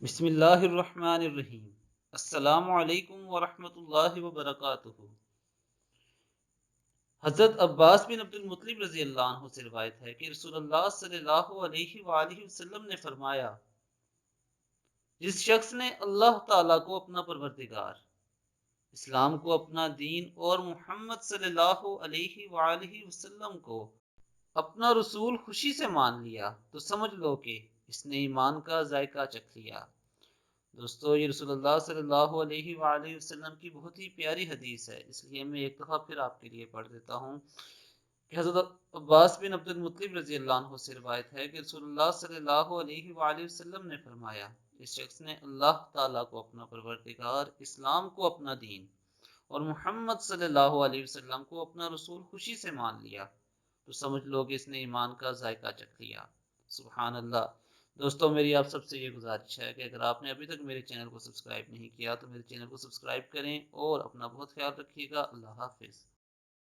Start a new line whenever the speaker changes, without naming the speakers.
بسم اللہ الرحمن الرحیم۔ السلام علیکم ورحمۃ اللہ وبرکاتہ۔ حضرت عباس بن عبد المطلب رضی اللہ عنہ سے روایت ہے کہ رسول اللہ صلی اللہ علیہ وآلہ وسلم نے فرمایا، جس شخص نے اللہ تعالیٰ کو اپنا پروردگار، اسلام کو اپنا دین اور محمد صلی اللہ علیہ وآلہ وسلم کو اپنا رسول خوشی سے مان لیا تو سمجھ لو کہ اس نے ایمان کا ذائقہ چکھ لیا۔ دوستو، یہ رسول اللہ صلی اللہ علیہ وآلہ وسلم کی بہت ہی پیاری حدیث ہے، اس لیے میں ایک دفعہ پھر آپ کے لیے پڑھ دیتا ہوں کہ حضرت عباس بن عبد المطلب رضی اللہ عنہ سے روایت ہے کہ رسول اللہ صلی اللہ علیہ وآلہ وسلم نے فرمایا، اس شخص نے اللہ تعالیٰ کو اپنا پروردگار، اسلام کو اپنا دین اور محمد صلی اللہ علیہ وسلم کو اپنا رسول خوشی سے مان لیا تو سمجھ لو کہ اس نے ایمان کا ذائقہ چکھ لیا۔ سبحان اللہ۔ دوستوں، میری آپ سب سے یہ گزارش ہے کہ اگر آپ نے ابھی تک میرے چینل کو سبسکرائب نہیں کیا تو میرے چینل کو سبسکرائب کریں اور اپنا بہت خیال رکھیے گا۔ اللہ حافظ۔